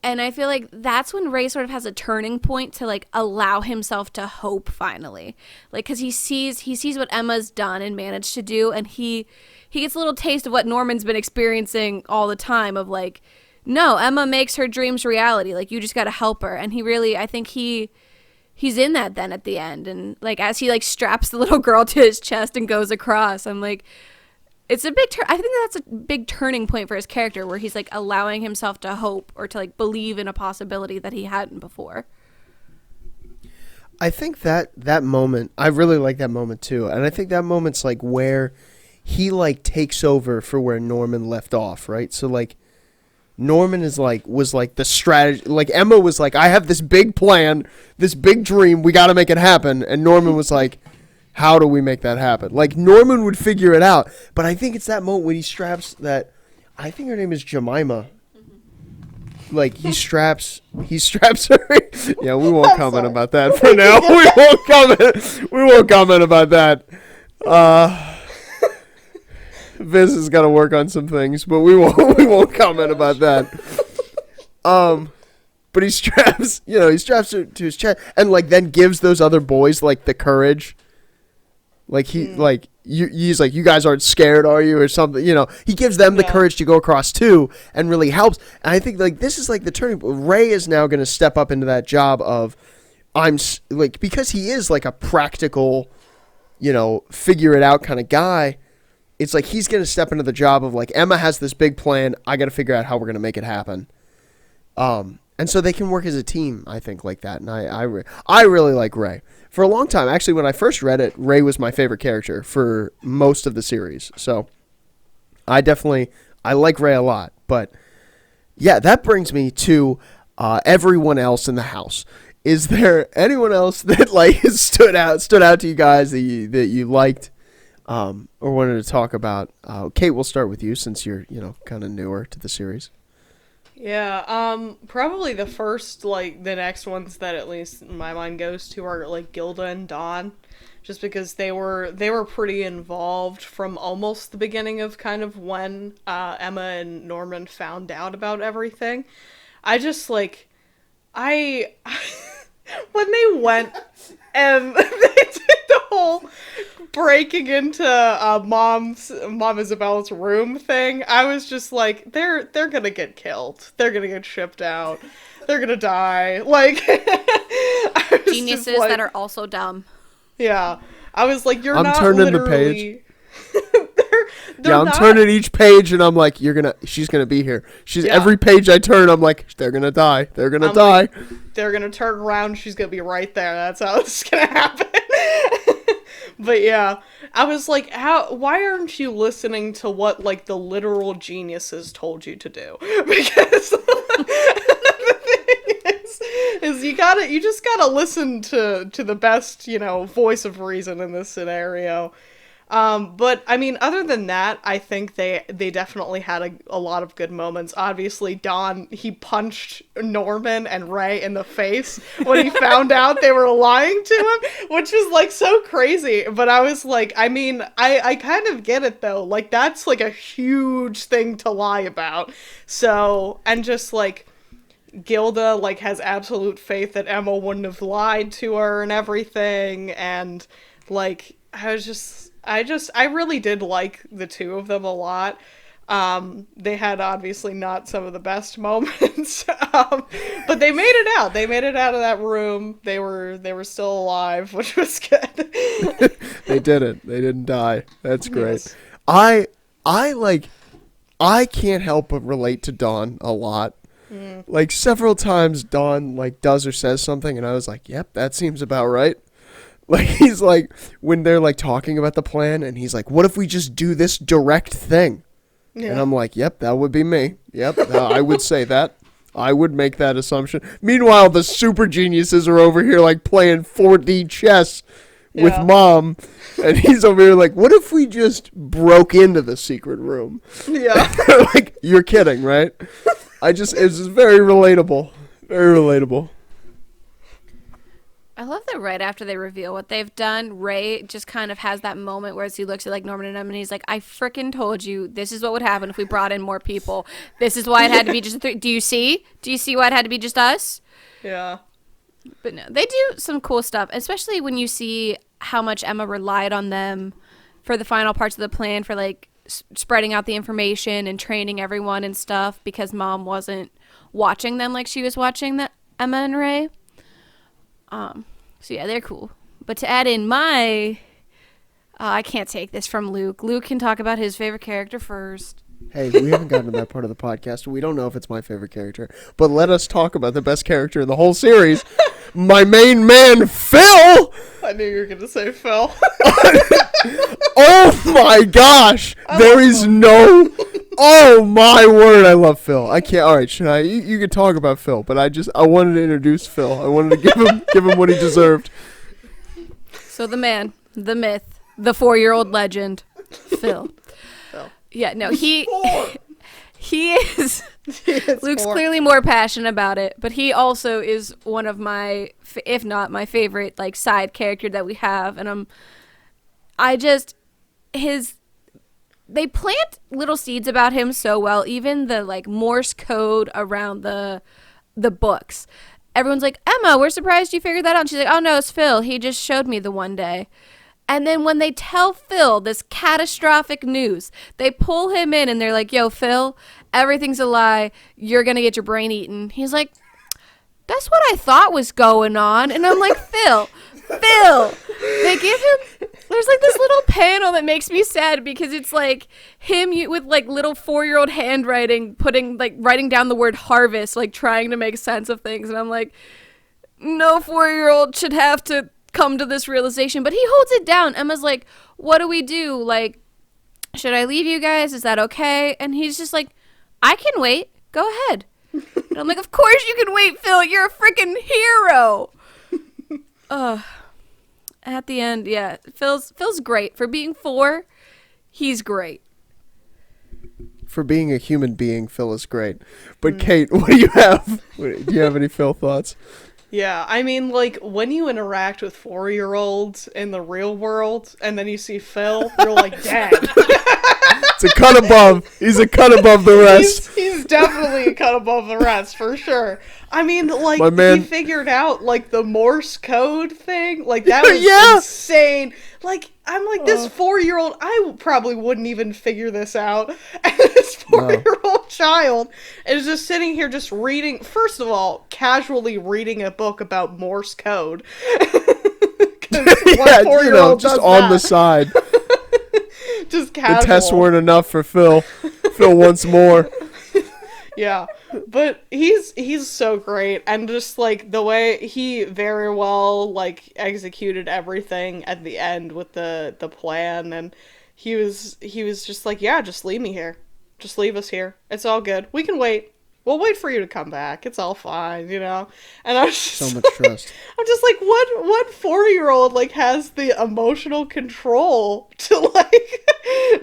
And I feel like that's when Ray sort of has a turning point to like allow himself to hope finally. Like because he sees what Emma's done and managed to do, and he gets a little taste of what Norman's been experiencing all the time of like, no, Emma makes her dreams reality. Like, you just got to help her. And he really, I think he's in that then at the end. And, like, as he, like, straps the little girl to his chest and goes across, I'm like, it's a big I think that's a big turning point for his character where he's, like, allowing himself to hope or to, like, believe in a possibility that he hadn't before. I think that moment, I really like that moment, too. And I think that moment's, like, where he, like, takes over for where Norman left off, right? So, like, Norman was like the strategy, like Emma was like, I have this big plan, this big dream, we got to make it happen. And Norman was like, how do we make that happen? Like Norman would figure it out. But I think it's that moment when he straps that, I think her name is Jemima. like he straps her. Yeah, we won't comment about that for now. We won't comment about that. Viz has got to work on some things, but we won't comment about that. But he straps her to his chest, and like then gives those other boys like the courage. Like he's like, you guys aren't scared, are you, or something? You know, he gives them the courage to go across too, and really helps. And I think like this is like the turning. Ray is now going to step up into that job of, because he is like a practical, figure it out kind of guy. It's like he's going to step into the job of like, Emma has this big plan. I got to figure out how we're going to make it happen. And so they can work as a team, I think, like that. And I really like Ray. For a long time, actually, when I first read it, Ray was my favorite character for most of the series. So I like Ray a lot. But yeah, that brings me to everyone else in the house. Is there anyone else that like stood out to you guys that you liked? Or wanted to talk about? Kate, we'll start with you since you're, kind of newer to the series. Yeah, probably the next ones that at least my mind goes to are like Gilda and Dawn, just because they were pretty involved from almost the beginning of kind of when Emma and Norman found out about everything. I just like when they went and they did the whole breaking into Mom Isabella's room thing, I was just like, they're gonna get killed. They're gonna get shipped out. They're gonna die. Like, geniuses that are also dumb. Yeah, I was like, I'm not turning literally... the page. I'm turning each page, and I'm like, she's gonna be here. Every page I turn, I'm like, they're gonna die. They're gonna die. Like, they're gonna turn around. She's gonna be right there. That's how this is gonna happen. But yeah, I was like, why aren't you listening to what, like, the literal geniuses told you to do? Because the thing is you just gotta listen to the best, voice of reason in this scenario. But I mean, other than that, I think they definitely had a lot of good moments. Obviously, Don, he punched Norman and Ray in the face when he found out they were lying to him, which was like so crazy. But I was like, I mean, I kind of get it though. Like, that's like a huge thing to lie about. So, and just like Gilda like has absolute faith that Emma wouldn't have lied to her and everything, and like I really did like the two of them a lot. They had obviously not some of the best moments, but they made it out. They made it out of that room. They were still alive, which was good. They did it. They didn't die. That's great. Yes. I can't help but relate to Dawn a lot. Like several times Dawn like does or says something, and I was like, yep, that seems about right. Like, he's like, when they're, like, talking about the plan, and he's like, what if we just do this direct thing? Yeah. And I'm like, yep, that would be me. Yep, I would say that. I would make that assumption. Meanwhile, the super geniuses are over here, like, playing 4D chess with Mom. And he's over here like, what if we just broke into the secret room? Yeah. Like, you're kidding, right? It's just very relatable. Very relatable. I love that right after they reveal what they've done, Ray just kind of has that moment where he looks at like Norman and Emma and he's like, I frickin' told you this is what would happen if we brought in more people. This is why it had to be just three. Do you see? Do you see why it had to be just us? Yeah. But no, they do some cool stuff, especially when you see how much Emma relied on them for the final parts of the plan, for like spreading out the information and training everyone and stuff, because Mom wasn't watching them like she was watching Emma and Ray. So yeah, they're cool. But to add in I can't take this from Luke. Luke can talk about his favorite character first. Hey, we haven't gotten to that part of the podcast. We don't know if it's my favorite character. But let us talk about the best character in the whole series. My main man, Phil! I knew you were going to say Phil. Oh my gosh! There is no... Oh my word, I love Phil. I can't... Alright, you can talk about Phil, but I wanted to introduce Phil. I wanted to give him what he deserved. So the man, the myth, the 4-year-old legend, Phil. Yeah, no, He is. Luke's more. clearly more passionate about it, but he also is one of my, if not my favorite, like side character that we have. And they plant little seeds about him so well. Even the like Morse code around the books. Everyone's like, Emma, we're surprised you figured that out. And she's like, oh no, it's Phil. He just showed me the one day. And then when they tell Phil this catastrophic news, they pull him in and they're like, yo, Phil, everything's a lie. You're going to get your brain eaten. He's like, that's what I thought was going on. And I'm like, Phil. They give him, there's like this little panel that makes me sad because it's like him with like little 4-year-old handwriting, writing down the word harvest, like trying to make sense of things. And I'm like, no 4-year-old should have to come to this realization, but he holds it down. Emma's like, what do we do? Like, should I leave you guys? Is that okay? And he's just like, I can wait. Go ahead. And I'm like, of course you can wait, Phil. You're a freaking hero. At the end, yeah, Phil's great. For being 4, he's great. For being a human being, Phil is great. But Kate, what do you have? Do you have any Phil thoughts? Yeah, I mean, like, when you interact with 4-year-olds in the real world, and then you see Phil, you're like, dang. It's a cut above. He's a cut above the rest. He's definitely a cut above the rest, for sure. I mean, like, My man. he figured out, like, the Morse code thing. Like, that was Yeah. insane. Like, I'm like, this 4-year-old, I probably wouldn't even figure this out. And this 4-year-old child is just sitting here just reading, first of all, casually reading a book about Morse code. Yeah, just on the side. Just casual. The tests weren't enough for Phil. Phil wants more. Yeah, but he's so great, and just like the way he very well like executed everything at the end with the plan, and he was just like, yeah, just leave me here, just leave us here, it's all good, we can wait. We'll wait for you to come back. It's all fine, you know? And I was just So much trust. I'm just like, what 4-year-old, like, has the emotional control to, like,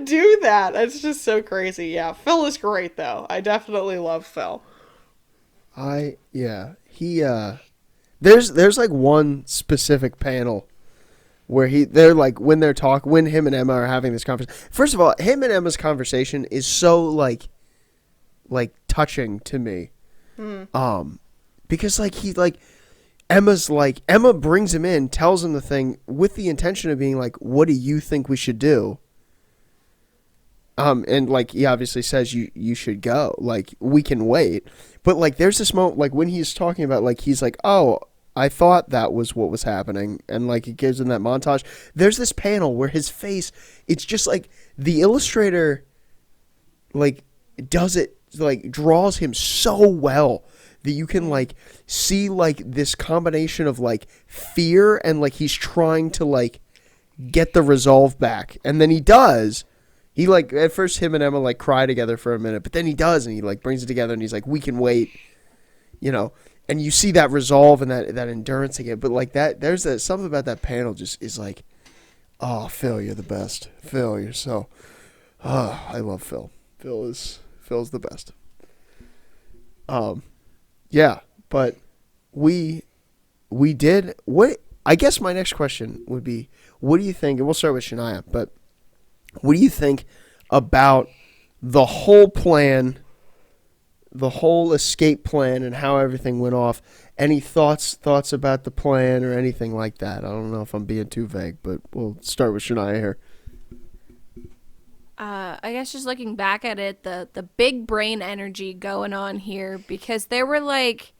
do that? It's just so crazy. Yeah, Phil is great, though. I definitely love Phil. He, there's, like, one specific panel where they're, like, when him and Emma are having this conversation. First of all, him and Emma's conversation is so, like touching to me. Because Emma brings him in, tells him the thing with the intention of being like, what do you think we should do? And like, he obviously says you should go, like, we can wait. But like, there's this moment, like when he's talking about, like, he's like, oh, I thought that was what was happening. And like, it gives him that montage. There's this panel where his face, it's just like the illustrator, like, does it, like, draws him so well that you can like see like this combination of like fear and like he's trying to like get the resolve back, and then he does. He like, at first him and Emma like cry together for a minute, but then he does, and he like brings it together, and he's like, we can wait, you know, and you see that resolve and that endurance again. But like that, there's something about that panel just is like, oh, Phil, you're the best. Phil, you're so, I love Phil. Phil's the best. Yeah, but we did what, I guess my next question would be, what do you think, and we'll start with Shania, but what do you think about the whole plan, the whole escape plan, and how everything went off? Any thoughts about the plan or anything like that? I don't know if I'm being too vague, but we'll start with Shania here. I guess just looking back at it, the big brain energy going on here, because there were like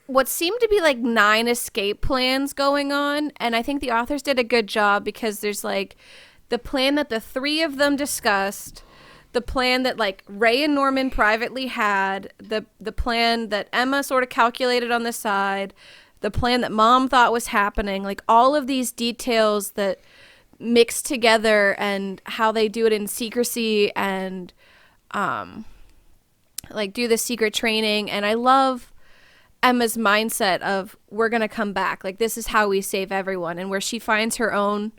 what seemed to be like 9 escape plans going on, and I think the authors did a good job, because there's like the plan that the 3 of them discussed, the plan that like Ray and Norman privately had, the plan that Emma sort of calculated on the side, the plan that Mom thought was happening, like all of these details that mixed together, and how they do it in secrecy, and like do the secret training. And I love Emma's mindset of, we're gonna come back, like this is how we save everyone, and where she finds her own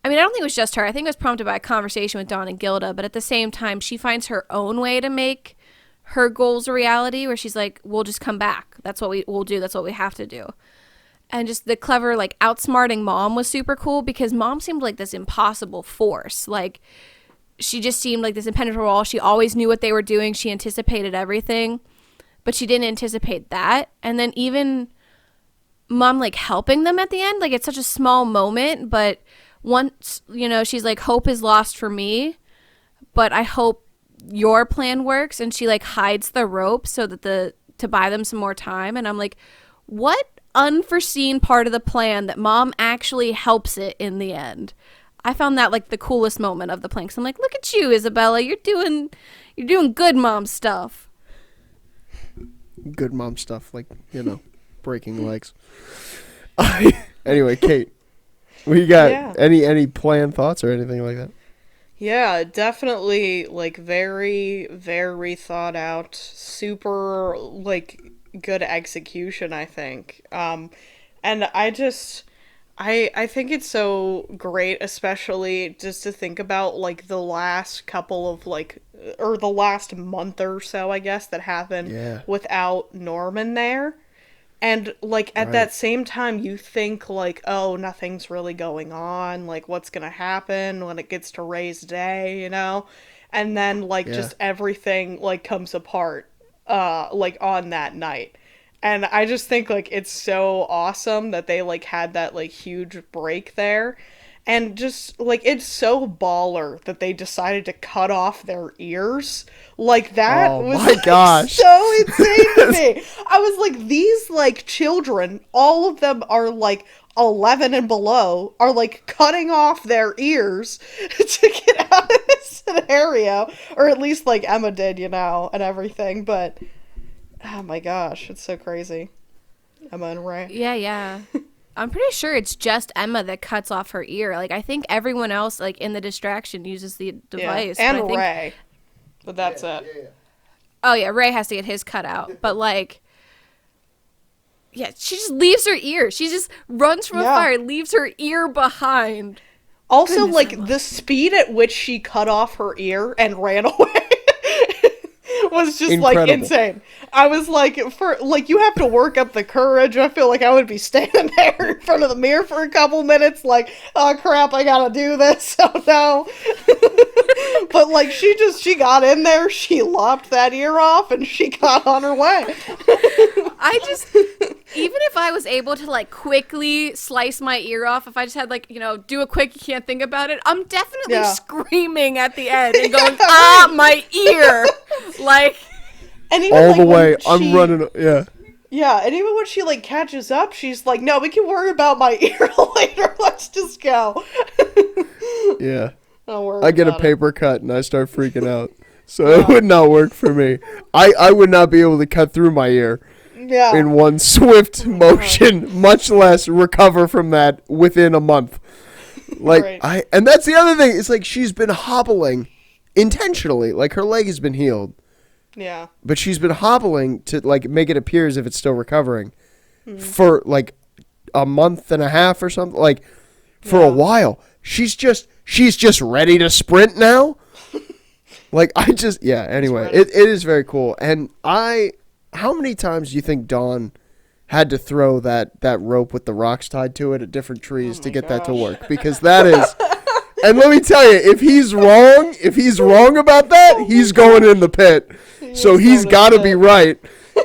I mean, I don't think it was just her. I think it was prompted by a conversation with Dawn and Gilda, but at the same time, she finds her own way to make her goals a reality, where she's like, we'll just come back. That's what we'll do. That's what we have to do. And just the clever, like, outsmarting Mom was super cool, because Mom seemed like this impossible force. Like, she just seemed like this impenetrable wall. She always knew what they were doing. She anticipated everything, but she didn't anticipate that. And then even Mom, like, helping them at the end, like, it's such a small moment, but once, you know, she's like, hope is lost for me, but I hope your plan works. And she, like, hides the rope so that to buy them some more time. And I'm like, what unforeseen part of the plan that Mom actually helps it in the end? I found that, like, the coolest moment of the plan. 'Cause I'm like, look at you, Isabella. You're doing good mom stuff. Good mom stuff, like, you know, breaking legs. Anyway, Kate, we got any planned thoughts or anything like that? Yeah, definitely, like, very, very thought out, super, like, good execution, I think. And I think it's so great, especially just to think about, like, the last couple of, like, or the last month or so, I guess, that happened without Norman there. And, like, at that same time, you think, like, oh, nothing's really going on. Like, what's gonna happen when it gets to Ray's day, you know? And then, like, just everything, like, comes apart, like, on that night. And I just think, like, it's so awesome that they, like, had that, like, huge break there. And just, like, it's so baller that they decided to cut off their ears. Like, that was, my gosh, so insane to me. I was like, these, like, children, all of them are, like, 11 and below, are, like, cutting off their ears to get out of this scenario. Or at least, like, Emma did, you know, and everything. But, oh my gosh, it's so crazy. Emma and Ray. Yeah. I'm pretty sure it's just Emma that cuts off her ear. Like, I think everyone else, like, in the distraction uses the device. Yeah. And Ray. But that's it. Yeah. Oh, yeah, Ray has to get his cut out. But, like, yeah, she just leaves her ear. She just runs from a fire, leaves her ear behind. Also, Goodness, like, Emma. the speed at which she cut off her ear and ran away was just, incredible. Like, insane. I was like, you have to work up the courage. I feel like I would be standing there in front of the mirror for a couple minutes, like, oh crap, I gotta do this. Oh no. But, like, she got in there, she lopped that ear off, and she got on her way. Even if I was able to, like, quickly slice my ear off, if I just had, like, you know, do a quick, you can't think about it, I'm definitely screaming at the end and going, my ear. Like, and even, all like, the way, I'm running, Yeah, and even when she, like, catches up, she's like, no, we can worry about my ear later. Let's just go. Yeah. Don't worry I get a about it. paper cut and I start freaking out. So it would not work for me. I would not be able to cut through my ear in one swift motion, much less recover from that within a month. Like, and that's the other thing. It's like she's been hobbling intentionally. Like, her leg has been healed. Yeah. But she's been hobbling to, like, make it appear as if it's still recovering for, like, a month and a half or something. Like, for a while. She's just ready to sprint now. Like, anyway, it is very cool. And how many times do you think Dawn had to throw that rope with the rocks tied to it at different trees to get that to work? Because that is... And let me tell you, if he's wrong about that, he's going in the pit. So he's got to be right.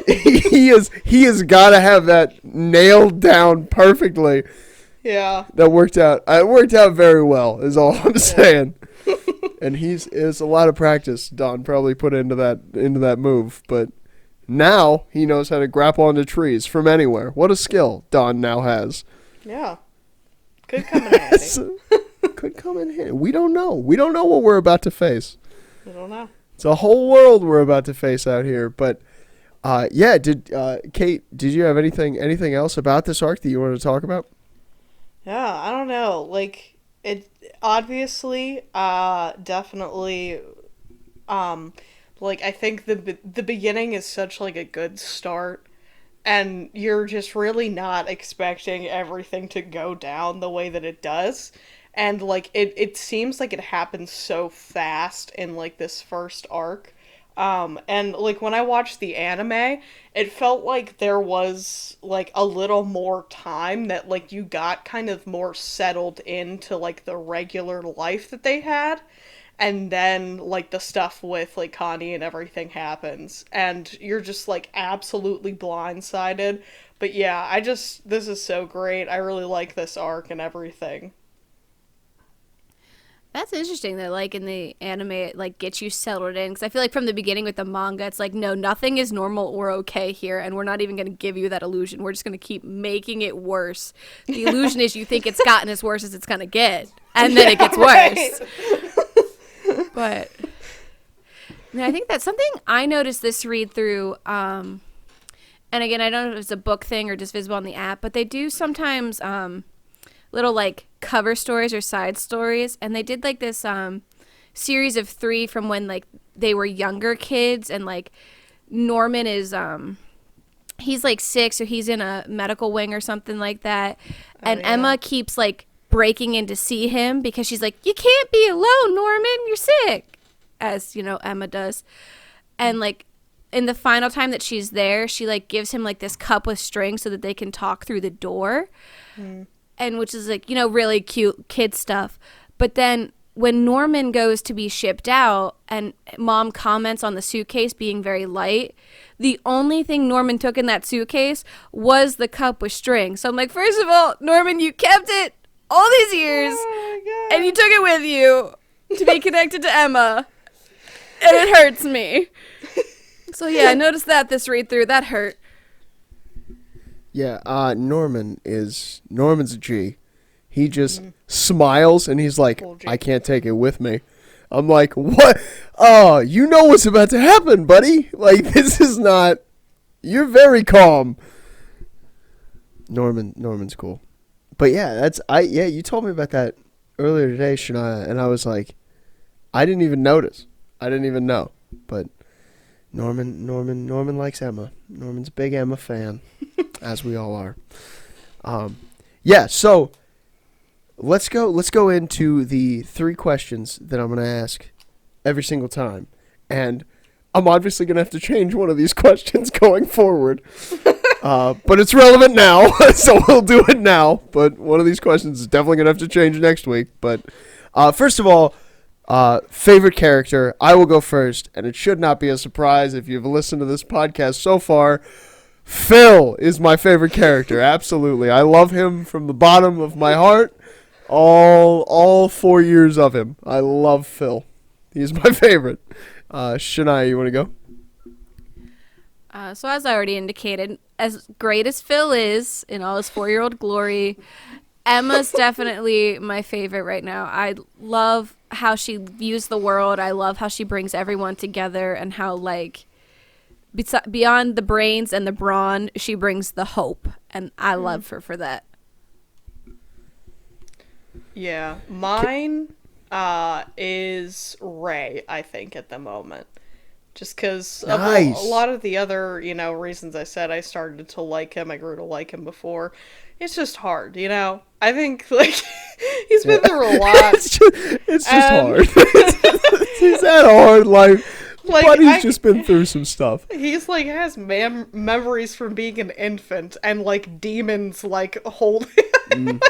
He has got to have that nailed down perfectly. Yeah. That worked out. It worked out very well, is all I'm saying. And it's a lot of practice Don probably put into that move, but now he knows how to grapple onto trees from anywhere. What a skill Don now has. Yeah. Could come in handy. Could come in handy. We don't know. We don't know what we're about to face. I don't know. It's a whole world we're about to face out here. But Kate, did you have anything else about this arc that you wanted to talk about? Yeah, I don't know. Like, it obviously, definitely, like, I think the beginning is such, like, a good start, and you're just really not expecting everything to go down the way that it does. and like it seems like it happens so fast in like this first arc. And like when I watched the anime, it felt like there was like a little more time that like you got kind of more settled into like the regular life that they had. And then like the stuff with like Connie and everything happens. And you're just like absolutely blindsided. But yeah, this is so great. I really like this arc and everything. That's interesting that, like, in the anime, it, like, gets you settled in. Because I feel like from the beginning with the manga, it's like, no, nothing is normal or okay here, and we're not even going to give you that illusion. We're just going to keep making it worse. The illusion is you think it's gotten as worse as it's going to get, and then it gets worse. But I think that's something I noticed this read-through, and again, I don't know if it's a book thing or just visible on the app, but they do sometimes little like cover stories or side stories, and they did like this series of 3 from when like they were younger kids, and like Norman is he's like 6, so he's in a medical wing or something like that, and yeah. Emma keeps like breaking in to see him because she's like, you can't be alone, Norman, you're sick, as you know Emma does. And like in the final time that she's there, she like gives him like this cup with string so that they can talk through the door. And which is like, you know, really cute kid stuff. But then when Norman goes to be shipped out and Mom comments on the suitcase being very light, the only thing Norman took in that suitcase was the cup with string. So I'm like, first of all, Norman, you kept it all these years, and you took it with you to be connected to Emma, and it hurts me. So yeah, I noticed that this read through, that hurt. Yeah, Norman's a G. He just smiles and he's like, I can't take it with me. I'm like, what? Oh, you know what's about to happen, buddy. Like, this is not, you're very calm. Norman's cool. But yeah, you told me about that earlier today, Shania, and I was like, I didn't even notice. I didn't even know. But Norman likes Emma. Norman's a big Emma fan, as we all are. Yeah, so let's go into the 3 questions that I'm going to ask every single time. And I'm obviously going to have to change one of these questions going forward. But it's relevant now, so we'll do it now. But one of these questions is definitely going to have to change next week. But first of all, favorite character, I will go first, and it should not be a surprise if you've listened to this podcast so far. Phil is my favorite character, absolutely. I love him from the bottom of my heart, all 4 years of him. I love Phil. He's my favorite. Shania, you want to go? So as I already indicated, as great as Phil is in all his 4-year-old glory, Emma's definitely my favorite right now. I love how she views the world. I love how she brings everyone together, and how, like, beyond the brains and the brawn, she brings the hope. And I love her for that. Yeah. Mine is Ray, I think, at the moment. Just because of a lot of the other, reasons I said I started to like him, I grew to like him before. It's just hard, I think, like, he's been through a lot. It's just hard. He's had a hard life. Like, Buddy's just been through some stuff. He's, like, has memories from being an infant, and, like, demons, like, hold him.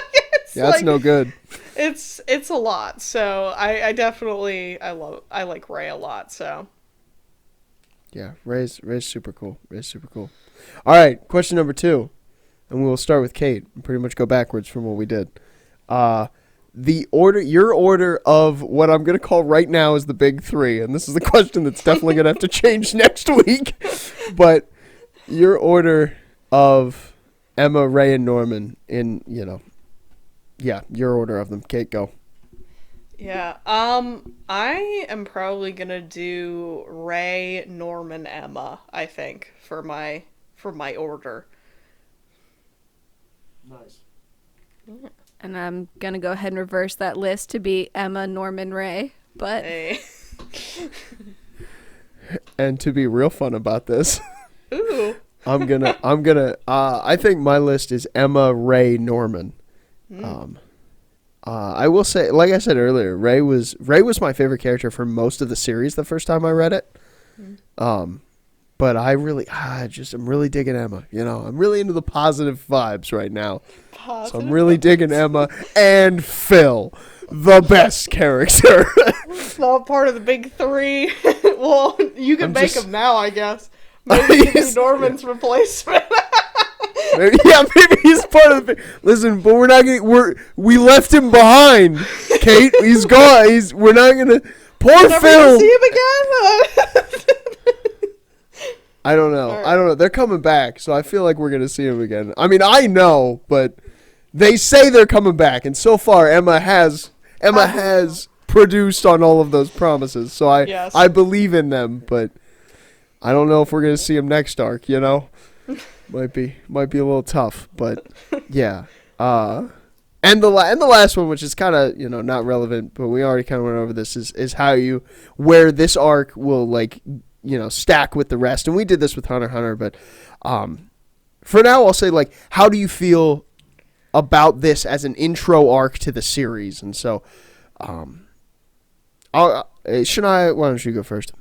Yeah, that's no good. It's a lot, so I definitely, I like Ray a lot, so. Yeah, Ray's super cool. All right, question number 2. And we'll start with Kate and pretty much go backwards from what we did. Your order of what I'm going to call right now is the big 3. And this is the question that's definitely going to have to change next week. But your order of Emma, Ray, and Norman in, your order of them. Kate, go. Yeah, I am probably going to do Ray, Norman, Emma, I think, for my order. Nice. And I'm going to go ahead and reverse that list to be Emma, Norman, Ray. But Hey. And to be real fun about this, Ooh. I think my list is Emma, Ray, Norman. I will say, like I said earlier, Ray was my favorite character for most of the series the first time I read it. But I really, I'm really digging Emma. You know, I'm really into the positive vibes right now. So I'm really digging Emma and Phil, the best character. It's not part of the big three. Well, you can make him now, I guess. Maybe he can be Norman's replacement. maybe he's part of the. Listen, but we're not gonna. We left him behind, Kate. He's gone. We're not gonna. Poor Never Phil. gonna see him again. I don't know. Right. I don't know. They're coming back, so I feel like we're gonna see him again. I mean, I know, but they say they're coming back, and so far Emma has produced on all of those promises. So I believe in them, but I don't know if we're gonna see him next arc. You know, might be a little tough, but yeah. And the last one, which is kind of not relevant, but we already kind of went over this, is where this arc will stack with the rest. And we did this with Hunter x Hunter, but for now I'll say how do you feel about this as an intro arc to the series? And so Shania, why don't you go first?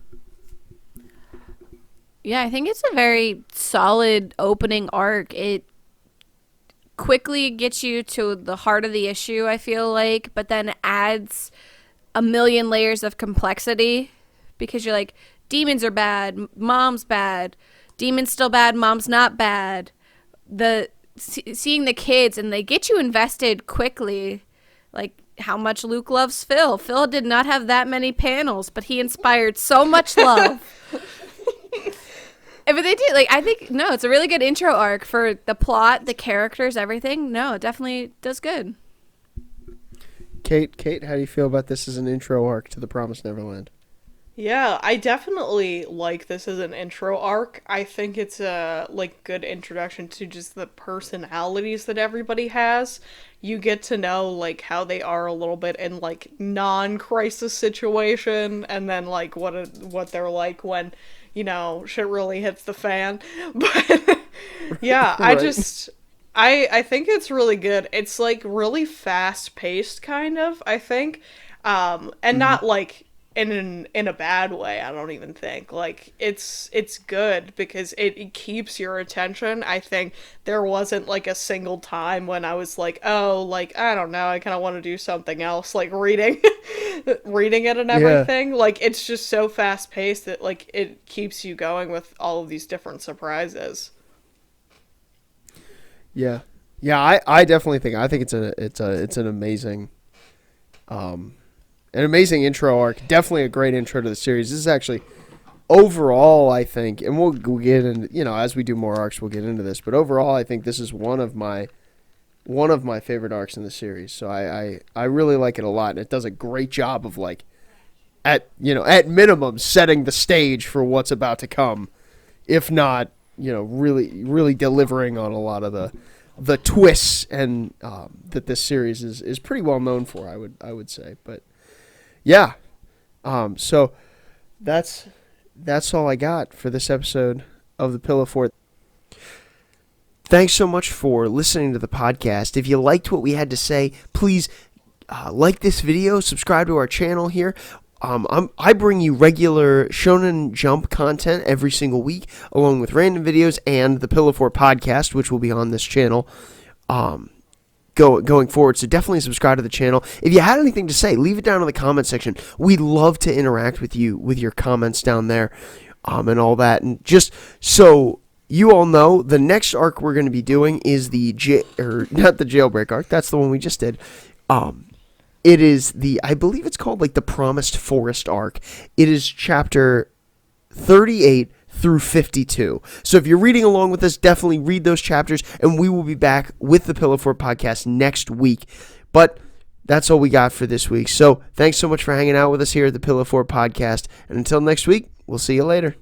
Yeah, I think it's a very solid opening arc. It quickly gets you to the heart of the issue, I feel like, but then adds a million layers of complexity because you're like, demons are bad, mom's bad, demons still bad, mom's not bad. Seeing the kids, and they get you invested quickly, like how much Luke loves Phil. Phil did not have that many panels, but he inspired so much love. But they did, I think, no, it's a really good intro arc for the plot, the characters, everything. No, it definitely does good. Kate, how do you feel about this as an intro arc to The Promised Neverland? Yeah, I definitely like this as an intro arc. I think it's a good introduction to just the personalities that everybody has. You get to know how they are a little bit in non-crisis situation, and then what they're like when shit really hits the fan. But yeah, right. I think it's really good. It's really fast paced kind of, I think. And not in a bad way, I don't even think. It's good because it keeps your attention. I think there wasn't a single time when I was I don't know, I kind of want to do something else, reading it and everything. Yeah. It's just so fast paced that it keeps you going with all of these different surprises. Yeah. I definitely think it's an amazing intro arc. Definitely a great intro to the series. This is actually overall, I think, and we'll get into, as we do more arcs, we'll get into this. But overall, I think this is one of my favorite arcs in the series. So I really like it a lot, and it does a great job of at minimum setting the stage for what's about to come, if not really delivering on a lot of the twists and that this series is pretty well known for. I would say, but. Yeah, so that's all I got for this episode of the Pillowfort. Thanks so much for listening to the podcast. If you liked what we had to say, please like this video, subscribe to our channel here. I bring you regular Shonen Jump content every single week, along with random videos and the Pillowfort podcast, which will be on this channel. Going forward, so definitely subscribe to the channel. If you had anything to say, leave it down in the comment section. We'd love to interact with you with your comments down there, and all that. And just so you all know, the next arc we're going to be doing is not the Jailbreak arc. That's the one we just did. It is I believe it's called the Promised Forest arc. It is chapter 38 through 52. So if you're reading along with us, definitely read those chapters, and we will be back with the Pillowfort podcast next week. But that's all we got for this week. So thanks so much for hanging out with us here at the Pillowfort podcast, and until next week, we'll see you later.